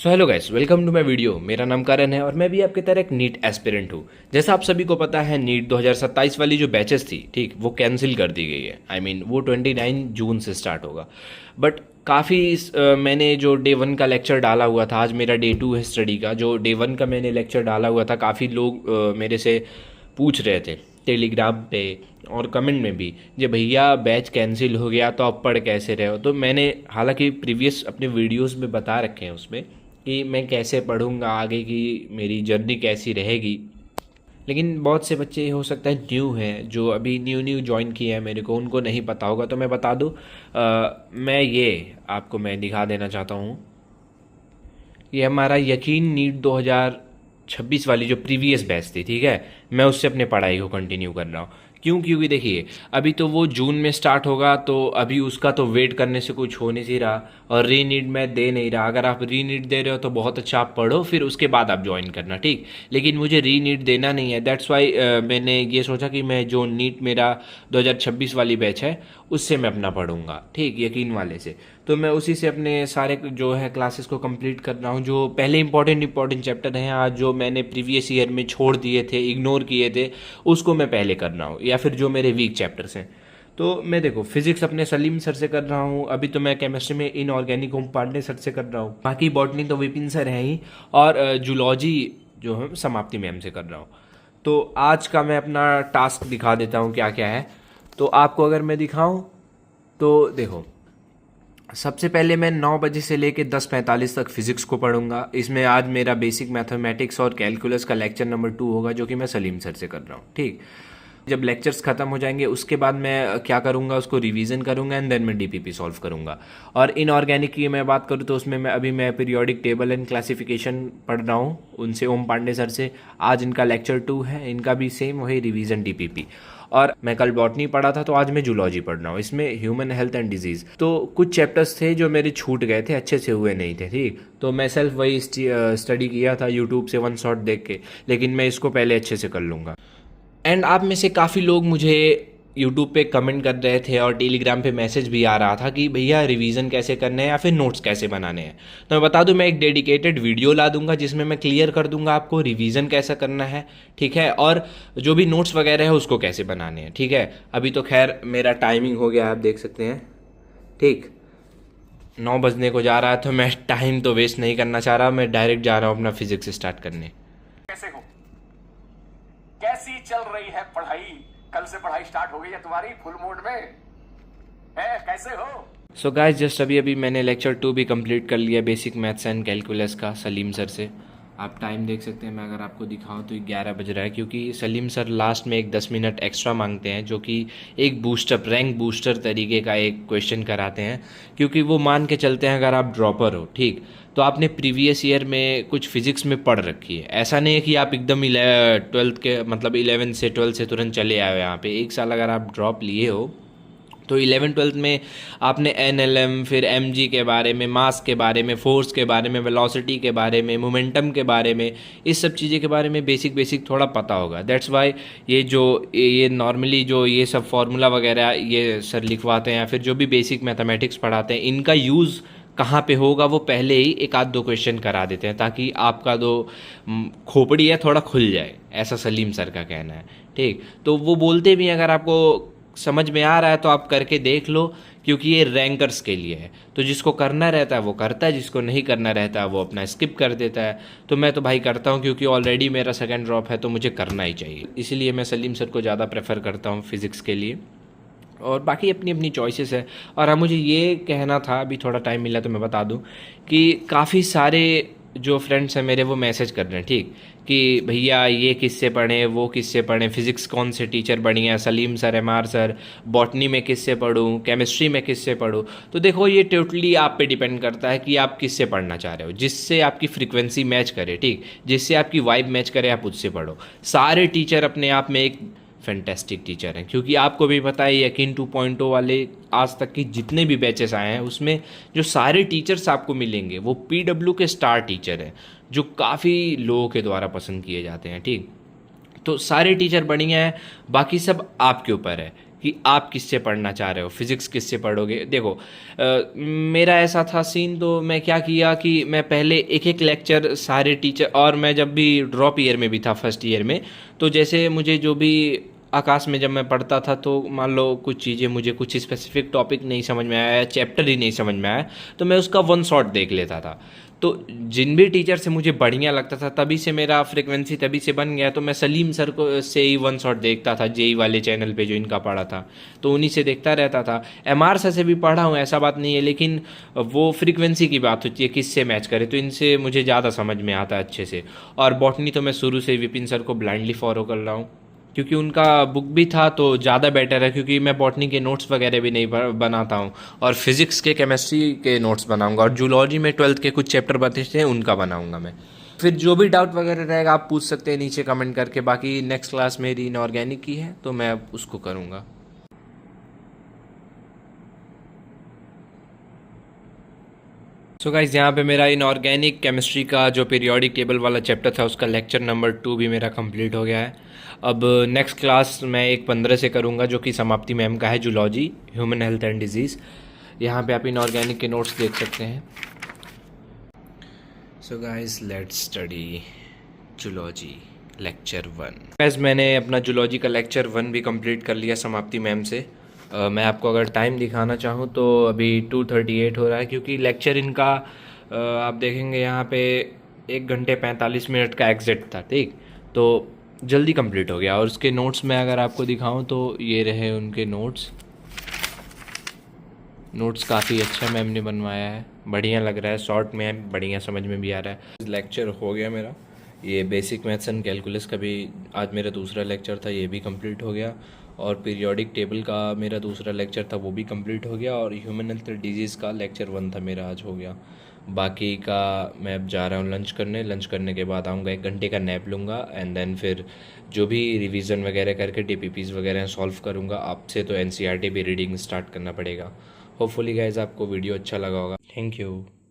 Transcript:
So hello guys, welcome to my video. मेरा नाम करण है और मैं भी आपकी तरह एक नीट एस्पिरेंट हूँ। जैसा आप सभी को पता है, नीट 2027 वाली जो बैचेस थी, ठीक, वो कैंसिल कर दी गई है। वो 29 जून से स्टार्ट होगा। बट काफ़ी मैंने जो डे वन का लेक्चर डाला हुआ था, आज मेरा डे टू है स्टडी का। जो डे वन का मैंने लेक्चर डाला हुआ था, काफ़ी लोग मेरे से पूछ रहे थे टेलीग्राम पे और कमेंट में भी, जे भैया बैच कैंसिल हो गया तो आप पढ़ कैसे रहे हो। तो मैंने हालांकि प्रीवियस अपने वीडियोस में बता रखे हैं उसमें कि मैं कैसे पढ़ूंगा, आगे की मेरी जर्नी कैसी रहेगी। लेकिन बहुत से बच्चे हो सकता है न्यू हैं, जो अभी न्यू न्यू ज्वाइन किए हैं मेरे को, उनको नहीं पता होगा। तो मैं बता दूं, मैं ये आपको मैं दिखा देना चाहता हूँ। ये हमारा यकीन नीट 2026 वाली जो प्रीवियस बैच थी, ठीक है, मैं उससे अपने पढ़ाई को कंटिन्यू कर रहा हूँ। क्यों? क्योंकि देखिए, अभी तो वो जून में स्टार्ट होगा, तो अभी उसका तो वेट करने से कुछ हो नहीं रहा और री नीट मैं दे नहीं रहा। अगर आप री नीट दे रहे हो तो बहुत अच्छा, आप पढ़ो, फिर उसके बाद आप ज्वाइन करना, ठीक। लेकिन मुझे री नीट देना नहीं है, दैट्स वाई मैंने ये सोचा कि मैं जो नीट मेरा 2026 वाली बैच है उससे मैं अपना पढ़ूंगा, ठीक, यकीन वाले से। तो मैं उसी से अपने सारे जो है क्लासेस को कंप्लीट कर रहा हूँ। जो पहले इंपॉर्टेंट चैप्टर हैं आज, जो मैंने प्रीवियस ईयर में छोड़ दिए थे, इग्नोर किए थे, उसको मैं पहले कर रहा हूँ, या फिर जो मेरे वीक चैप्टर्स हैं। तो मैं देखो, फिजिक्स अपने सलीम सर से कर रहा हूँ, अभी तो मैं केमिस्ट्री में इनऑर्गेनिक होम पांडे सर से कर रहा हूँ, बाकी बॉटनी तो विपिन सर हैं ही, और जूलॉजी जो है समाप्ति मैम से कर रहा हूँ। तो आज का मैं अपना टास्क दिखा देता हूँ क्या क्या है। तो आपको अगर मैं दिखाऊँ तो देखो, सबसे पहले मैं 9 बजे से लेकर 10:45 तक फिजिक्स को पढ़ूंगा। इसमें आज मेरा बेसिक मैथमेटिक्स और कैलकुलस का लेक्चर नंबर 2 होगा, जो कि मैं सलीम सर से कर रहा हूँ, ठीक। जब लेक्चर्स खत्म हो जाएंगे उसके बाद मैं क्या करूँगा, उसको रिवीजन करूँगा एंड देन मैं डीपीपी सॉल्व करूँगा। और इनऑर्गेनिक की मैं बात करूँ तो उसमें मैं पीरियोडिक टेबल एंड क्लासिफिकेशन पढ़ रहा हूँ उनसे, ओम पांडे सर से। आज इनका लेक्चर 2 है, इनका भी सेम वही रिवीजन डीपीपी। और मैं कल बॉटनी पढ़ा था, तो आज मैं जूलॉजी पढ़ रहा हूँ, इसमें ह्यूमन हेल्थ एंड डिजीज़। तो कुछ चैप्टर्स थे जो मेरे छूट गए थे, अच्छे से हुए नहीं थे, ठीक। तो मैं सेल्फ वही स्टडी किया था यूट्यूब से वन शॉट देख के, लेकिन मैं इसको पहले अच्छे से कर लूँगा। एंड आप में से काफ़ी लोग मुझे यूट्यूब पे कमेंट कर रहे थे और टेलीग्राम पे मैसेज भी आ रहा था कि भैया रिवीजन कैसे करने हैं या फिर नोट्स कैसे बनाने हैं। तो मैं बता दूं, मैं एक डेडिकेटेड वीडियो ला दूंगा जिसमें मैं क्लियर कर दूंगा आपको रिवीजन कैसा करना है, ठीक है, और जो भी नोट्स वगैरह है उसको कैसे बनाने हैं, ठीक है। अभी तो खैर मेरा टाइमिंग हो गया, आप देख सकते हैं, ठीक, 9 बजने को जा रहा है। तो मैं टाइम तो वेस्ट नहीं करना चाह रहा, मैं डायरेक्ट जा रहा हूँ अपना फिजिक्स स्टार्ट करने। कैसे हो? कैसी चल रही है पढ़ाई? कल से पढ़ाई स्टार्ट हो गई है तुम्हारी फुल मोड में? है कैसे हो? सो गाइस, जस्ट अभी मैंने लेक्चर 2 भी कंप्लीट कर लिया, बेसिक मैथ्स एंड कैलकुलस का, सलीम सर से। आप टाइम देख सकते हैं, मैं अगर आपको दिखाऊं तो 11 बज रहा है, क्योंकि सलीम सर लास्ट में एक 10 मिनट एक्स्ट्रा मांगते हैं, जो कि एक बूस्टअप, रैंक बूस्टर तरीके का एक क्वेश्चन कराते हैं। क्योंकि वो मान के चलते हैं अगर आप ड्रॉपर हो, ठीक, तो आपने प्रीवियस ईयर में कुछ फिजिक्स में पढ़ रखी है। ऐसा नहीं है कि आप एकदम 12th के, मतलब 11 से 12 से तुरंत चले आए हो यहाँ पे। एक साल अगर आप ड्रॉप लिए हो तो 11-12 में आपने NLM, फिर MG के बारे में, मास के बारे में, फोर्स के बारे में, वेलोसिटी के बारे में, मोमेंटम के बारे में, इस सब चीज़ें के बारे में बेसिक थोड़ा पता होगा। दैट्स वाई ये नॉर्मली जो ये सब फार्मूला वगैरह ये सर लिखवाते हैं, या फिर जो भी बेसिक मैथमेटिक्स पढ़ाते हैं, इनका यूज़ कहाँ पे होगा वो पहले ही एक आध दो क्वेश्चन करा देते हैं, ताकि आपका जो खोपड़ी है थोड़ा खुल जाए, ऐसा सलीम सर का कहना है, ठीक। तो वो बोलते भी हैं, अगर आपको समझ में आ रहा है तो आप करके देख लो, क्योंकि ये रैंकर्स के लिए है। तो जिसको करना रहता है वो करता है, जिसको नहीं करना रहता है वो अपना स्किप कर देता है। तो मैं तो भाई करता हूँ, क्योंकि ऑलरेडी मेरा सेकंड ड्रॉप है, तो मुझे करना ही चाहिए। इसीलिए मैं सलीम सर को ज़्यादा प्रेफर करता हूँ फिज़िक्स के लिए। और बाकी अपनी अपनी चॉइसेस है। और हाँ, मुझे ये कहना था, अभी थोड़ा टाइम मिला तो मैं बता दूं कि काफ़ी सारे जो फ्रेंड्स हैं मेरे वो मैसेज कर रहे हैं, ठीक, कि भैया ये किससे पढ़ें, वो किससे पढ़ें, फिज़िक्स कौन से टीचर बढ़िया, Salim sir, MR sir, botany में किससे पढ़ूं, केमिस्ट्री में किससे पढ़ूं। तो देखो, ये टोटली आप पे डिपेंड करता है कि आप किससे पढ़ना चाह रहे हो, जिससे आपकी फ्रीक्वेंसी मैच करे, ठीक, जिससे आपकी वाइब मैच करे, आप उससे पढ़ो। सारे टीचर अपने आप में एक फैंटेस्टिक टीचर हैं, क्योंकि आपको भी पता है यकीन 2.0 वाले आज तक की जितने भी बैचेस आए हैं, उसमें जो सारे टीचर्स आपको मिलेंगे वो PW के स्टार टीचर हैं, जो काफ़ी लोगों के द्वारा पसंद किए जाते हैं, ठीक। तो सारे टीचर बढ़िया हैं, बाकी सब आपके ऊपर है कि आप किससे पढ़ना चाह रहे हो, फिज़िक्स किससे पढ़ोगे। देखो मेरा ऐसा था सीन, तो मैं क्या किया कि मैं पहले एक एक लेक्चर सारे टीचर, और मैं जब भी ड्रॉप ईयर में भी था फर्स्ट ईयर में, तो जैसे मुझे जो भी आकाश में जब मैं पढ़ता था तो मान लो कुछ चीज़ें मुझे कुछ स्पेसिफिक टॉपिक नहीं समझ में आया या चैप्टर ही नहीं समझ में आया, तो मैं उसका वन शॉट देख लेता था। तो जिन भी टीचर से मुझे बढ़िया लगता था तभी से मेरा फ्रिक्वेंसी तभी से बन गया। तो मैं सलीम सर को से ही वन शॉट देखता था, जेई वाले चैनल पे जो इनका पढ़ा था, तो उन्हीं से देखता रहता था। एमआर सर से भी पढ़ा हूँ, ऐसा बात नहीं है, लेकिन वो फ्रीक्वेंसी की बात होती है किससे मैच करे, तो इनसे मुझे ज़्यादा समझ में आता है अच्छे से। और बॉटनी तो मैं शुरू से विपिन सर को ब्लाइंडली फॉलो कर रहा हूँ, क्योंकि उनका बुक भी था तो ज़्यादा बेटर है, क्योंकि मैं बॉटनी के नोट्स वगैरह भी नहीं बनाता हूँ, और फिज़िक्स के केमिस्ट्री के नोट्स बनाऊँगा, और जूलॉजी में 12th के कुछ चैप्टर बचे थे उनका बनाऊँगा मैं। फिर जो भी डाउट वगैरह रहेगा आप पूछ सकते हैं नीचे कमेंट करके। बाकी नेक्स्ट क्लास मेरी इनऑर्गेनिक की है तो मैं अब उसको करूँगा। सो गाइज यहाँ पे मेरा इनऑर्गेनिक केमिस्ट्री का जो पीरियोडिक टेबल वाला चैप्टर था उसका लेक्चर नंबर 2 भी मेरा कंप्लीट हो गया है। अब नेक्स्ट क्लास मैं 1:15 से करूँगा, जो कि समाप्ति मैम का है, zoology human health and disease. यहाँ पे आप इनऑर्गेनिक के नोट्स देख सकते हैं। So guys let's study zoology lecture 1। Guys मैंने अपना जूलॉजी का लेक्चर 1 भी कंप्लीट कर लिया समाप्ति मैम से। मैं आपको अगर टाइम दिखाना चाहूँ तो अभी 2:38 हो रहा है, क्योंकि लेक्चर इनका आप देखेंगे यहाँ पे 1 घंटे 45 मिनट का एग्जैक्ट था, ठीक, तो जल्दी कंप्लीट हो गया। और उसके नोट्स में अगर आपको दिखाऊँ तो ये रहे उनके नोट्स काफ़ी अच्छा मैम ने बनवाया है, बढ़िया लग रहा है, शॉर्ट में है, बढ़िया समझ में भी आ रहा है। लेक्चर हो गया मेरा, ये बेसिक मैथ्स एंड कैलकुलस का भी आज मेरा दूसरा लेक्चर था, ये भी कंप्लीट हो गया। और पीरियोडिक टेबल का मेरा दूसरा लेक्चर था, वो भी कंप्लीट हो गया। और ह्यूमन हेल्थ डिजीज़ का लेक्चर 1 था मेरा, आज हो गया। बाकी का मैं अब जा रहा हूँ लंच करने के बाद आऊँगा, 1 घंटे का नैप लूँगा, एंड देन फिर जो भी रिवीजन वगैरह करके DPPs वगैरह सॉल्व करूँगा। आपसे तो NCERT भी रीडिंग स्टार्ट करना पड़ेगा। होपफुली गाइज आपको वीडियो अच्छा लगा होगा। Thank you.